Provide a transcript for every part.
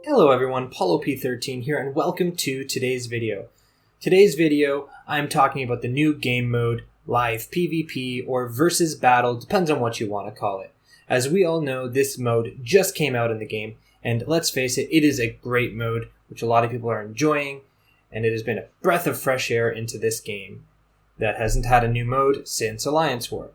Hello everyone, Paulo P13 here and welcome to today's video. Today's video, I'm talking about the new game mode, Live PvP or Versus Battle, depends on what you want to call it. As we all know, this mode just came out in the game, and let's face it, it is a great mode, which a lot of people are enjoying, and it has been a breath of fresh air into this game that hasn't had a new mode since Alliance War.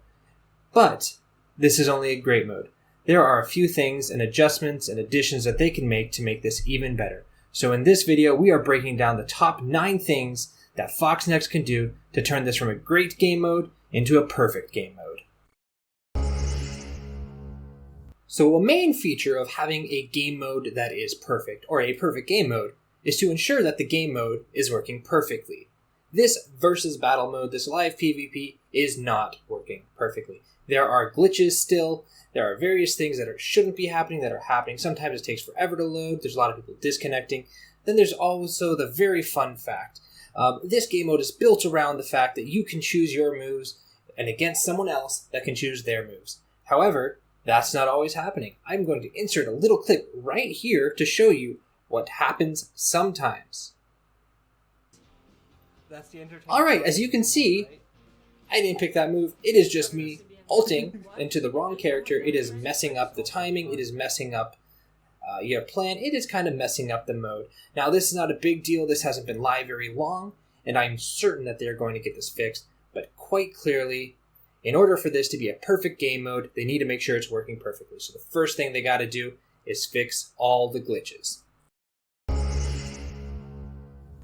But this is only a great mode. There are a few things and adjustments and additions that they can make to make this even better. So in this video, we are breaking down the top 9 things that FoxNext can do to turn this from a great game mode into a perfect game mode. So a main feature of having a game mode that is perfect, or a perfect game mode, is to ensure that the game mode is working perfectly. This versus battle mode, this live PvP, is not working perfectly. There are glitches still. There are various things that shouldn't be happening that are happening. Sometimes it takes forever to load. There's a lot of people disconnecting. Then there's also the very fun fact. This game mode is built around the fact that you can choose your moves and against someone else that can choose their moves. However, that's not always happening. I'm going to insert a little clip right here to show you what happens sometimes. Alright, as you can see, I didn't pick that move. It is just me ulting into the wrong character. It is messing up the timing. It is messing up your plan. It is kind of messing up the mode. Now, this is not a big deal. This hasn't been live very long, and I'm certain that they're going to get this fixed. But quite clearly, in order for this to be a perfect game mode, they need to make sure it's working perfectly. So the first thing they got to do is fix all the glitches.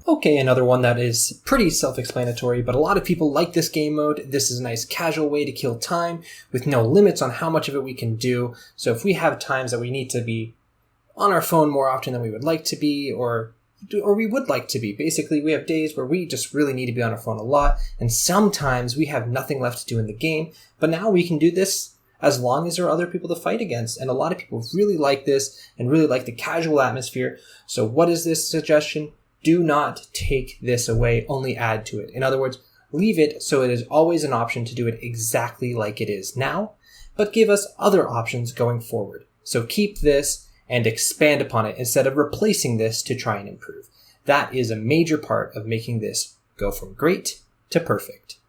Okay, another one that is pretty self-explanatory, but a lot of people like this game mode. This is a nice casual way to kill time with no limits on how much of it we can do. So if we have times that we need to be on our phone more often than we would like to be, or we would like to be, basically we have days where we just really need to be on our phone a lot, and sometimes we have nothing left to do in the game, but now we can do this as long as there are other people to fight against. And a lot of people really like this and really like the casual atmosphere. So what is this suggestion? Do not take this away, only add to it. In other words, leave it so it is always an option to do it exactly like it is now, but give us other options going forward. So keep this and expand upon it instead of replacing this to try and improve. That is a major part of making this go from great to perfect.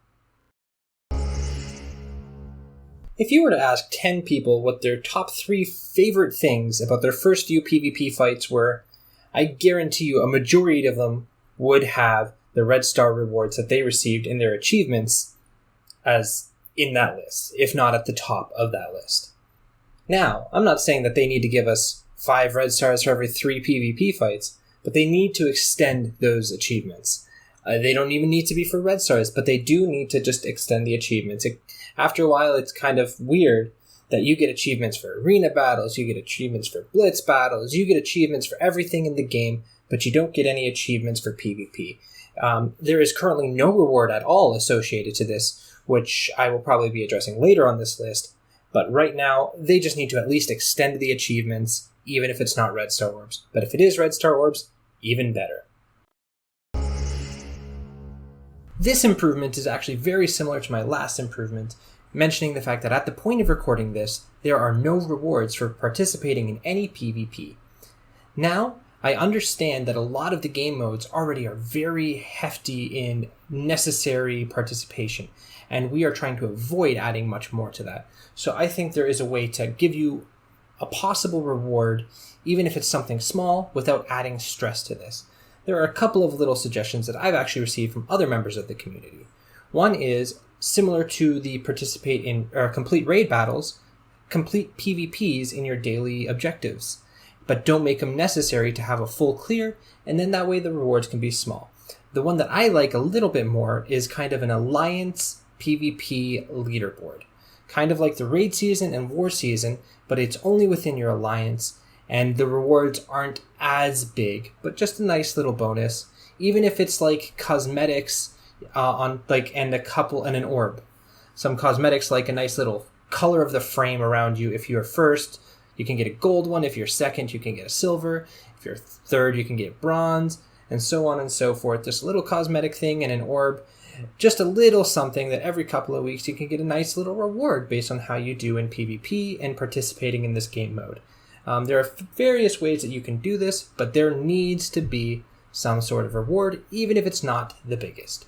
If you were to ask 10 people what their top 3 favorite things about their first few PvP fights were, I guarantee you a majority of them would have the red star rewards that they received in their achievements as in that list, if not at the top of that list. Now, I'm not saying that they need to give us 5 red stars for every 3 PvP fights, but they need to extend those achievements. They don't even need to be for red stars, but they do need to just extend the achievements. After a while, it's kind of weird that you get achievements for arena battles, you get achievements for blitz battles, you get achievements for everything in the game, but you don't get any achievements for PvP. There is currently no reward at all associated to this, which I will probably be addressing later on this list, but right now, they just need to at least extend the achievements, even if it's not red star orbs. But if it is red star orbs, even better. This improvement is actually very similar to my last improvement, mentioning the fact that at the point of recording this, there are no rewards for participating in any PvP. Now, I understand that a lot of the game modes already are very hefty in necessary participation, and we are trying to avoid adding much more to that. So I think there is a way to give you a possible reward, even if it's something small, without adding stress to this. There are a couple of little suggestions that I've actually received from other members of the community. One is, similar to the participate in complete raid battles, complete PvPs in your daily objectives, but don't make them necessary to have a full clear, and then that way the rewards can be small. The one that I like a little bit more is kind of an alliance PvP leaderboard, kind of like the raid season and war season, but it's only within your alliance, and the rewards aren't as big, but just a nice little bonus, even if it's like cosmetics and a couple and an orb. Some cosmetics like a nice little color of the frame around you. If you're first, you can get a gold one. If you're second, you can get a silver. If you're third, you can get bronze, and so on and so forth. Just a little cosmetic thing and an orb. Just a little something that every couple of weeks you can get a nice little reward based on how you do in PvP and participating in this game mode. There are various ways that you can do this, but there needs to be some sort of reward, even if it's not the biggest.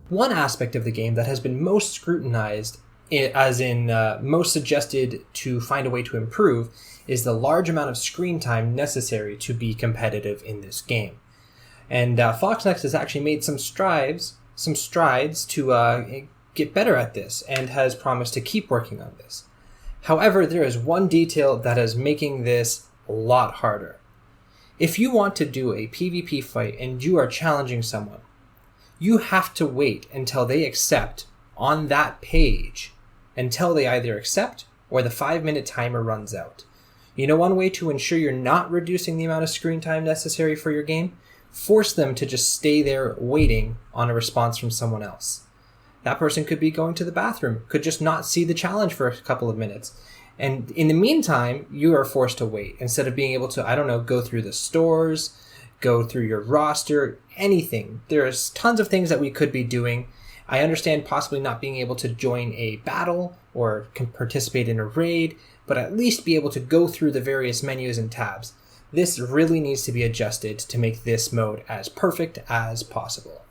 One aspect of the game that has been most scrutinized, as in most suggested to find a way to improve, is the large amount of screen time necessary to be competitive in this game. And Foxnext has actually made some strides to get better at this, and has promised to keep working on this. However, there is one detail that is making this a lot harder. If you want to do a PvP fight and you are challenging someone, you have to wait until they accept on that page, until they either accept or the 5-minute timer runs out. You know one way to ensure you're not reducing the amount of screen time necessary for your game? Force them to just stay there waiting on a response from someone else. That person could be going to the bathroom, could just not see the challenge for a couple of minutes. And in the meantime, you are forced to wait instead of being able to, go through the stores, go through your roster, anything. There's tons of things that we could be doing. I understand possibly not being able to join a battle or can participate in a raid, but at least be able to go through the various menus and tabs. This really needs to be adjusted to make this mode as perfect as possible.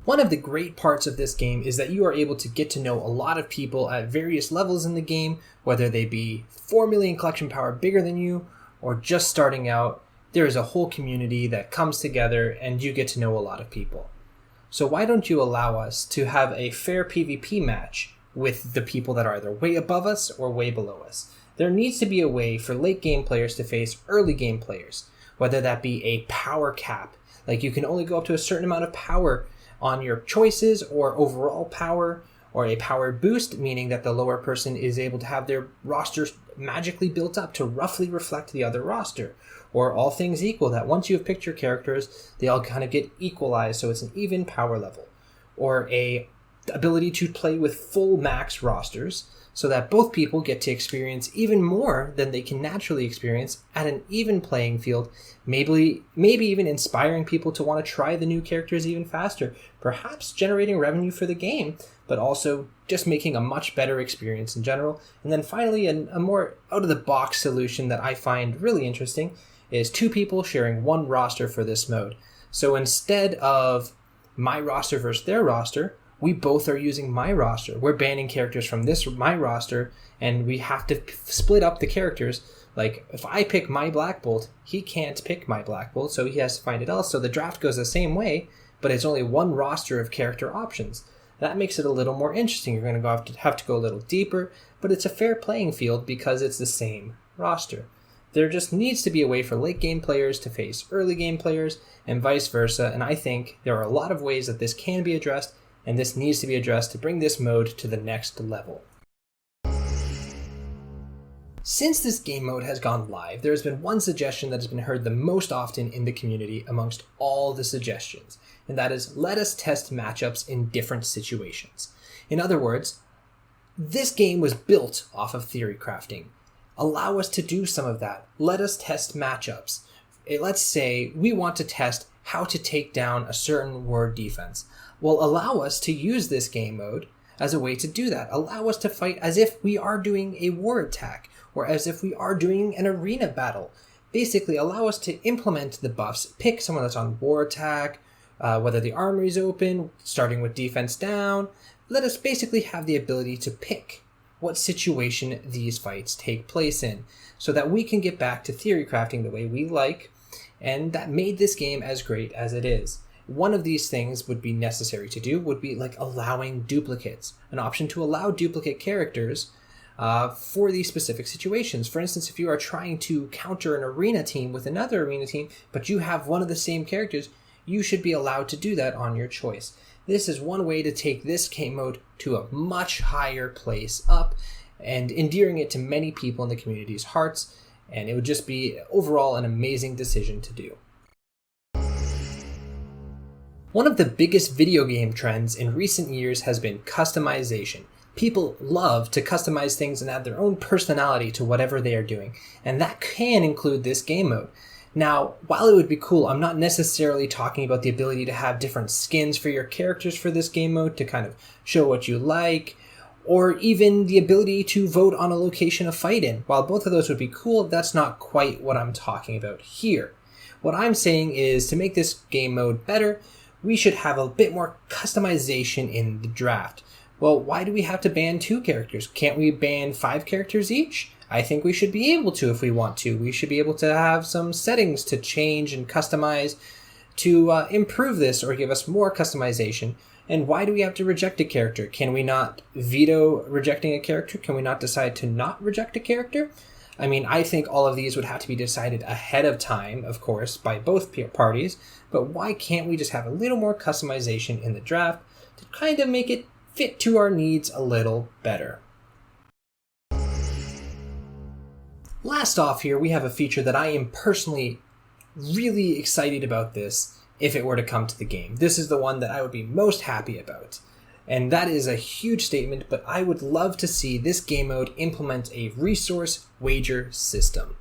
One of the great parts of this game is that you are able to get to know a lot of people at various levels in the game, whether they be 4 million collection power bigger than you or just starting out. There is a whole community that comes together and you get to know a lot of people. So why don't you allow us to have a fair PvP match with the people that are either way above us or way below us? There needs to be a way for late game players to face early game players, whether that be a power cap, like you can only go up to a certain amount of power on your choices, or overall power, or a power boost, meaning that the lower person is able to have their roster magically built up to roughly reflect the other roster, or all things equal, that once you have picked your characters, they all kind of get equalized, so it's an even power level, or a ability to play with full max rosters, so that both people get to experience even more than they can naturally experience at an even playing field, maybe even inspiring people to want to try the new characters even faster, perhaps generating revenue for the game, but also just making a much better experience in general. And then finally, a more out-of-the-box solution that I find really interesting is 2 people sharing one roster for this mode. So instead of my roster versus their roster, we both are using my roster. We're banning characters from my roster, and we have to split up the characters. Like, if I pick my Black Bolt, he can't pick my Black Bolt, so he has to find it else. So the draft goes the same way, but it's only one roster of character options. That makes it a little more interesting. You're going to have to go a little deeper, but it's a fair playing field because it's the same roster. There just needs to be a way for late game players to face early game players, and vice versa, and I think there are a lot of ways that this can be addressed, and this needs to be addressed to bring this mode to the next level. Since this game mode has gone live, there has been one suggestion that has been heard the most often in the community amongst all the suggestions, and that is, let us test matchups in different situations. In other words, this game was built off of theory crafting. Allow us to do some of that. Let us test matchups. Let's say we want to test how to take down a certain ward defense. Well, allow us to use this game mode as a way to do that. Allow us to fight as if we are doing a war attack, or as if we are doing an arena battle. Basically, allow us to implement the buffs, pick someone that's on war attack, whether the armory is open, starting with defense down. Let us basically have the ability to pick what situation these fights take place in, so that we can get back to theory crafting the way we like, and that made this game as great as it is. One of these things would be necessary to do would be like allowing duplicates, an option to allow duplicate characters for these specific situations. For instance, if you are trying to counter an arena team with another arena team, but you have one of the same characters, you should be allowed to do that on your choice. This is one way to take this game mode to a much higher place up and endearing it to many people in the community's hearts, and it would just be overall an amazing decision to do. One of the biggest video game trends in recent years has been customization. People love to customize things and add their own personality to whatever they are doing, and that can include this game mode. Now, while it would be cool, I'm not necessarily talking about the ability to have different skins for your characters for this game mode to kind of show what you like, or even the ability to vote on a location to fight in. While both of those would be cool, that's not quite what I'm talking about here. What I'm saying is, to make this game mode better, we should have a bit more customization in the draft. Well, why do we have to ban 2 characters? Can't we ban 5 characters each? I think we should be able to if we want to. We should be able to have some settings to change and customize to improve this or give us more customization. And why do we have to reject a character? Can we not veto rejecting a character? Can we not decide to not reject a character? I mean, I think all of these would have to be decided ahead of time, of course, by both parties, but why can't we just have a little more customization in the draft to kind of make it fit to our needs a little better? Last off here, we have a feature that I am personally really excited about this if it were to come to the game. This is the one that I would be most happy about. And that is a huge statement, but I would love to see this game mode implement a resource wager system.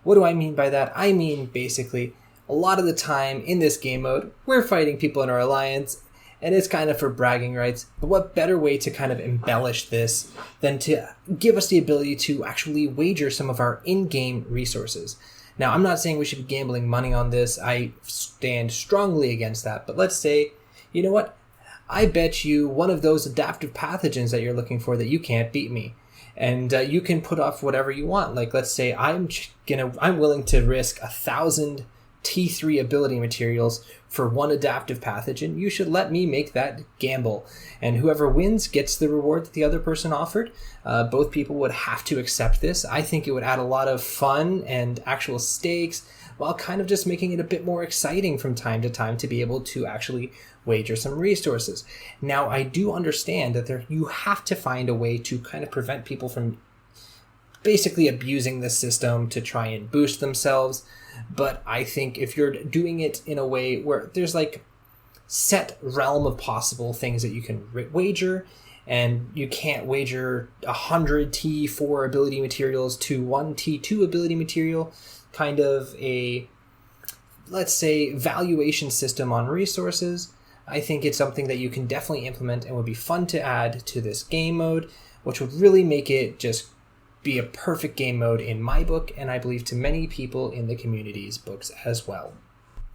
What do I mean by that? I mean, basically, a lot of the time in this game mode, we're fighting people in our alliance, and it's kind of for bragging rights. But what better way to kind of embellish this than to give us the ability to actually wager some of our in-game resources? Now, I'm not saying we should be gambling money on this. I stand strongly against that. But let's say, you know what? I bet you one of those adaptive pathogens that you're looking for that you can't beat me. And you can put off whatever you want. Like, let's say I'm willing to risk 1,000 T3 ability materials for one adaptive pathogen. You should let me make that gamble. And whoever wins gets the reward that the other person offered. Both people would have to accept this. I think it would add a lot of fun and actual stakes, while kind of just making it a bit more exciting from time to time to be able to actually wager some resources. Now, I do understand that you have to find a way to kind of prevent people from basically abusing the system to try and boost themselves. But I think if you're doing it in a way where there's like set realm of possible things that you can wager, and you can't wager 100 T4 ability materials to 1 T2 ability material, kind of a, let's say, valuation system on resources, I think it's something that you can definitely implement and would be fun to add to this game mode, which would really make it just be a perfect game mode in my book, and I believe to many people in the community's books as well.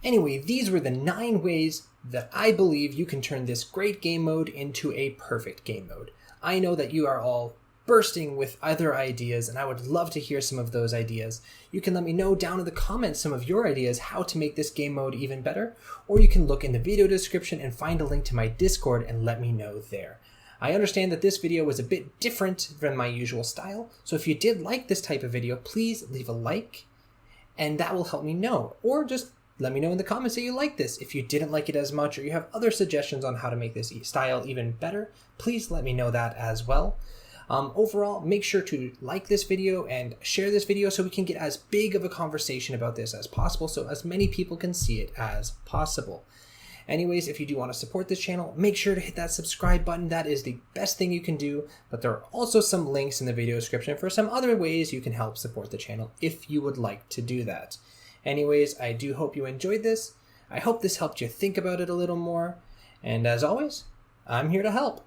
Anyway, these were the 9 ways that I believe you can turn this great game mode into a perfect game mode. I know that you are all bursting with other ideas, and I would love to hear some of those ideas. You can let me know down in the comments some of your ideas how to make this game mode even better, or you can look in the video description and find a link to my Discord and let me know there. I understand that this video was a bit different than my usual style, so if you did like this type of video, please leave a like, and that will help me know. Or just let me know in the comments that you like this. If you didn't like it as much, or you have other suggestions on how to make this style even better, please let me know that as well. Overall, make sure to like this video and share this video so we can get as big of a conversation about this as possible, so as many people can see it as possible. Anyways, if you do want to support this channel, make sure to hit that subscribe button. That is the best thing you can do, but there are also some links in the video description for some other ways you can help support the channel if you would like to do that. Anyways, I do hope you enjoyed this. I hope this helped you think about it a little more. And as always, I'm here to help.